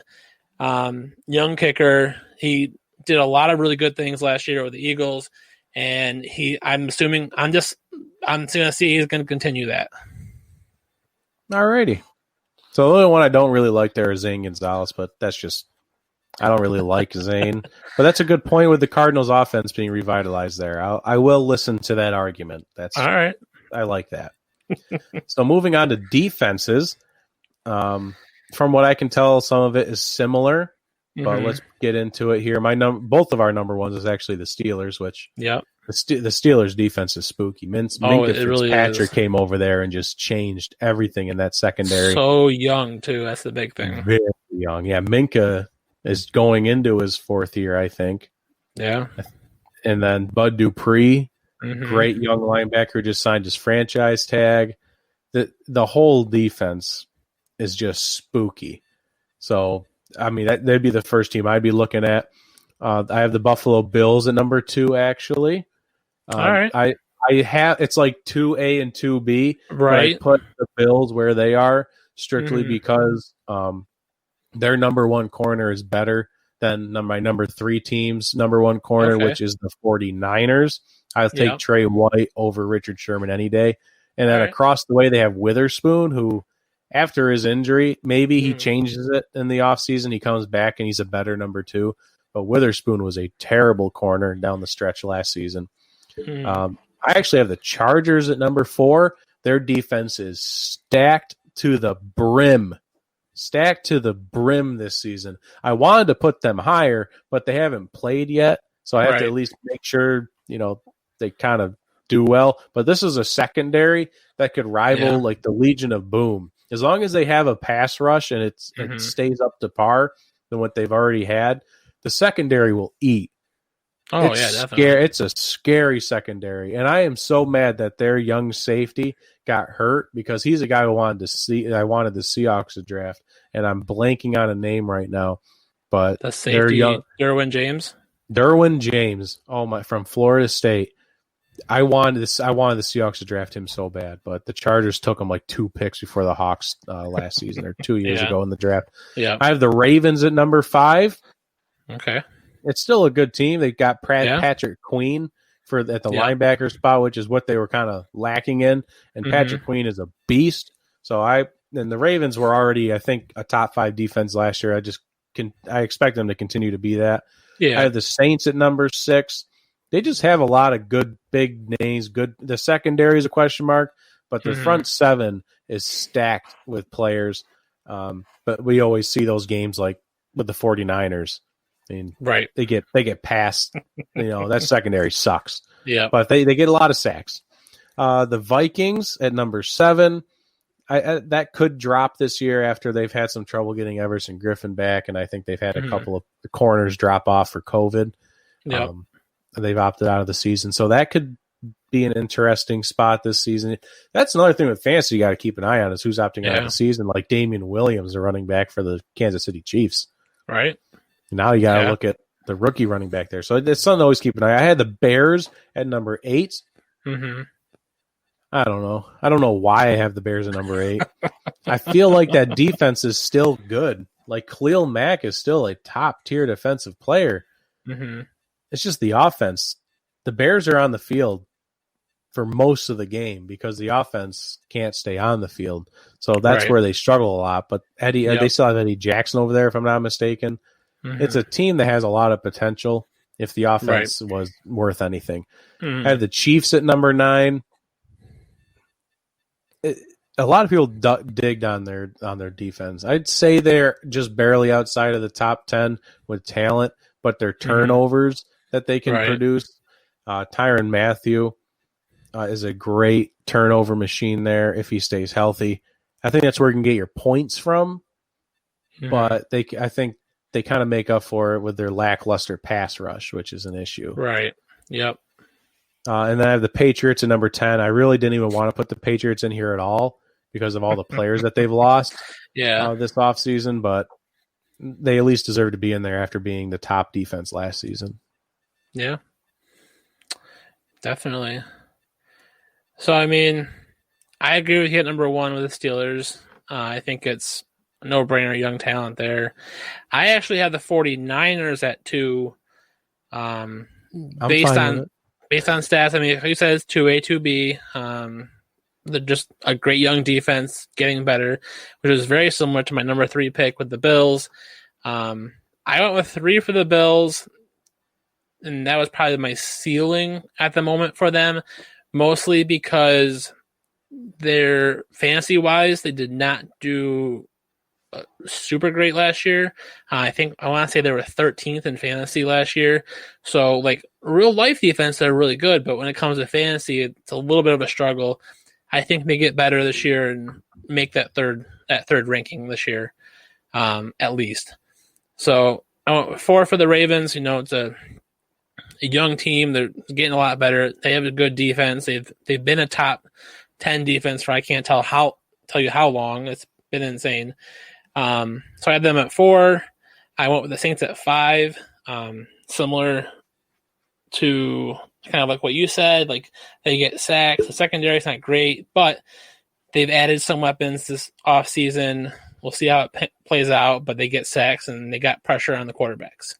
young kicker. He did a lot of really good things last year with the Eagles, and I'm just I'm going to see he's going to continue that. Alrighty. So the only one I don't really like there is Zane Gonzalez, but that's just I don't really like Zane. But that's a good point with the Cardinals' offense being revitalized there. I will listen to that argument. That's all right. I like that. So moving on to defenses, from what I can tell, some of it is similar. But let's get into it here. Both of our number ones is actually the Steelers, which the Steelers defense is spooky. Minkah Fitzpatrick came over there and just changed everything in that secondary. So young too. That's the big thing. Very young. Yeah, Minkah is going into his 4th year, I think. Yeah. And then Bud Dupree, great young linebacker, just signed his franchise tag. The whole defense is just spooky. So, I mean, they'd be the first team I'd be looking at. I have the Buffalo Bills at number 2, actually. All right. I have it's like 2A and 2B. Right. I put the Bills where they are strictly because their number 1 corner is better than my number 3 team's number 1 corner, which is the 49ers. I'll take Trey White over Richard Sherman any day. And then across the way, they have Witherspoon, who after his injury, maybe he changes it in the offseason. He comes back and he's a better number 2. But Witherspoon was a terrible corner down the stretch last season. I actually have the Chargers at number 4. Their defense is stacked to the brim. Stacked to the brim this season. I wanted to put them higher, but they haven't played yet. So I have to at least make sure, they kind of do well. But this is a secondary that could rival like the Legion of Boom. As long as they have a pass rush and it stays up to par than what they've already had, the secondary will eat. Oh, definitely. It's a scary secondary. And I am so mad that their young safety got hurt because he's a guy who I wanted the Seahawks to draft. And I'm blanking on a name right now. But the safety, Derwin James? Derwin James. From Florida State. I wanted the Seahawks to draft him so bad, but the Chargers took him like 2 picks before the Hawks last season or 2 years ago in the draft. Yeah. I have the Ravens at number 5. Okay. It's still a good team. They got Patrick Queen at the linebacker spot, which is what they were kind of lacking in. And Patrick Queen is a beast. So the Ravens were already, I think, a top 5 defense last year. I expect them to continue to be that. Yeah. I have the Saints at number 6. They just have a lot of good big names. The secondary is a question mark, but the front 7 is stacked with players. But we always see those games like with the 49ers. I mean, they get past. That secondary sucks. Yeah, but they get a lot of sacks. The Vikings at number 7, that could drop this year after they've had some trouble getting Everson Griffin back, and I think they've had a couple of the corners drop off for COVID. Yeah, they've opted out of the season, so that could be an interesting spot this season. That's another thing with fantasy you got to keep an eye on is who's opting out of the season. Like Damian Williams, the running back for the Kansas City Chiefs. Right. Now you got to look at the rookie running back there. So it's something to always keep an eye. I had the Bears at number 8. I don't know. I don't know why I have the Bears at number 8. I feel like that defense is still good. Like Khalil Mack is still a top tier defensive player. It's just the offense. The Bears are on the field for most of the game because the offense can't stay on the field. So that's where they struggle a lot. But they still have Eddie Jackson over there, if I'm not mistaken. It's a team that has a lot of potential if the offense was worth anything. I have the Chiefs at number 9. A lot of people digged on their defense. I'd say they're just barely outside of the top 10 with talent, but their turnovers that they can produce. Tyrann Mathieu is a great turnover machine there if he stays healthy. I think that's where you can get your points from, but I think they kind of make up for it with their lackluster pass rush, which is an issue. Right. Yep. And then I have the Patriots at number 10. I really didn't even want to put the Patriots in here at all because of all the players that they've lost this offseason, but they at least deserve to be in there after being the top defense last season. Yeah. Definitely. So, I mean, I agree with you at number 1 with the Steelers. I think it's a no-brainer, young talent there. I actually have the 49ers at 2 based on based on stats, I mean, like you said, it's 2A, 2B. They're just a great young defense, getting better, which is very similar to my number 3 pick with the Bills. I went with 3 for the Bills, and that was probably my ceiling at the moment for them, mostly because they're fantasy-wise, they did not do super great last year. I want to say they were 13th in fantasy last year. So, like, real life defense, they're really good, but when it comes to fantasy, it's a little bit of a struggle. I think they get better this year and make that third ranking this year, at least. So, I went with 4 for the Ravens. You know, it's a young team. They're getting a lot better. They have a good defense. They've been a top 10 defense for I can't tell you how long. It's been insane. So I had them at 4. I went with the Saints at 5. Similar to kind of like what you said, like they get sacks. The secondary's not great, but they've added some weapons this offseason. We'll see how it plays out, but they get sacks and they got pressure on the quarterbacks.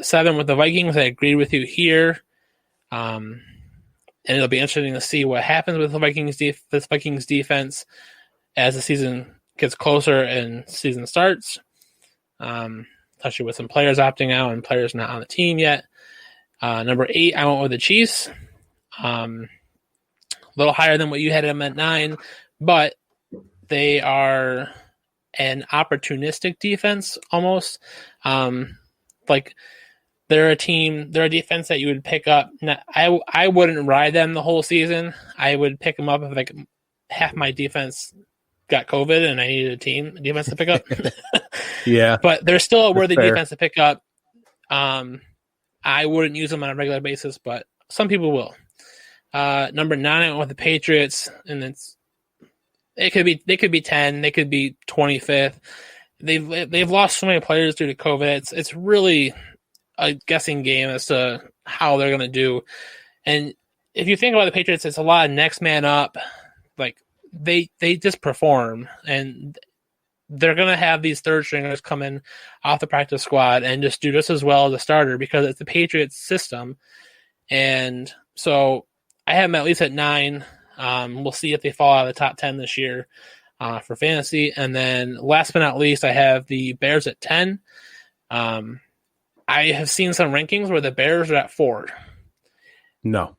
7 with the Vikings. I agree with you here. And it'll be interesting to see what happens with the Vikings defense as the season gets closer and season starts. Especially with some players opting out and players not on the team yet. Number 8, I went with the Chiefs. A little higher than what you had them at 9, but they are an opportunistic defense almost. Like they're a defense that you would pick up. I wouldn't ride them the whole season. I would pick them up if like half my defense got COVID and I needed a defense to pick up. Yeah. But they're still a worthy defense to pick up. I wouldn't use them on a regular basis, but some people will. Number 9, I went with the Patriots, and they could be 10, they could be 25th. They've lost so many players due to COVID. It's really a guessing game as to how they're going to do. And if you think about the Patriots, it's a lot of next man up. Like they just perform, and they're going to have these third stringers come in off the practice squad and just do just as well as a starter because it's the Patriots system. And so I have them at least at 9. We'll see if they fall out of the top 10 this year for fantasy. And then last but not least, I have the Bears at 10. I have seen some rankings where the Bears are at 4. No.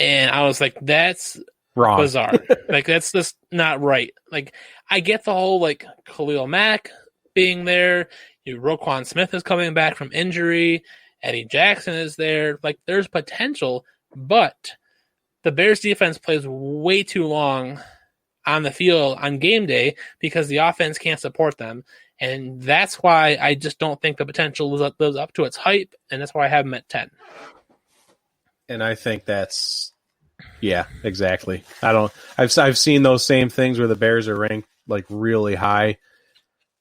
And I was like, that's wrong. Bizarre. Like, that's just not right. Like, I get the whole, like, Khalil Mack being there. Roquan Smith is coming back from injury. Eddie Jackson is there. Like, there's potential, but the Bears defense plays way too long on the field on game day because the offense can't support them. And that's why I just don't think the potential lives up to its hype, and that's why I have them at 10. And I think that's, yeah, exactly. I've seen those same things where the Bears are ranked like really high.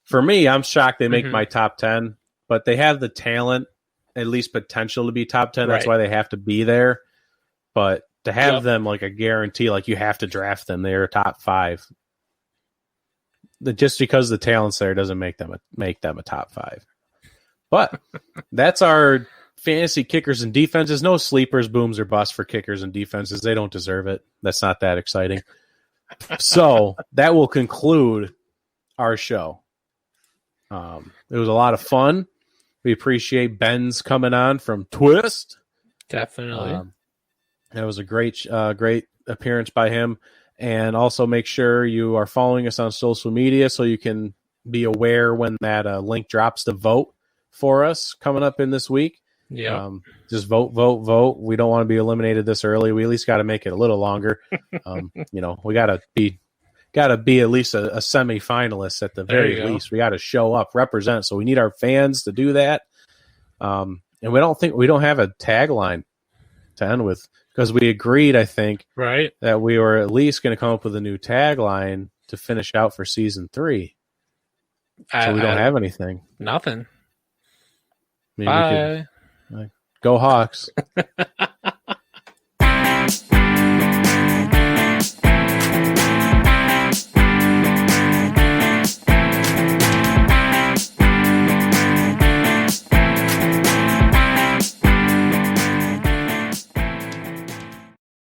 For me, I'm shocked they make my top 10, but they have the talent, at least potential to be top 10. That's why they have to be there. But to have them like a guarantee, like you have to draft them, they're top 5. Just because the talent's there doesn't make them a top 5. But that's our fantasy kickers and defenses. No sleepers, booms, or busts for kickers and defenses. They don't deserve it. That's not that exciting. So that will conclude our show. It was a lot of fun. We appreciate Ben's coming on from Twist. Definitely. It was a great appearance by him. And also make sure you are following us on social media so you can be aware when that link drops to vote for us coming up in this week. Yeah. Just vote. We don't want to be eliminated this early. We at least got to make it a little longer. We got to be at least a semi-finalist at the very least. We got to show up, represent. So we need our fans to do that. And we don't have a tagline to end with because we agreed, I think, that we were at least going to come up with a new tagline to finish out for season 3. So we don't have anything. Nothing. Maybe Bye. Go Hawks.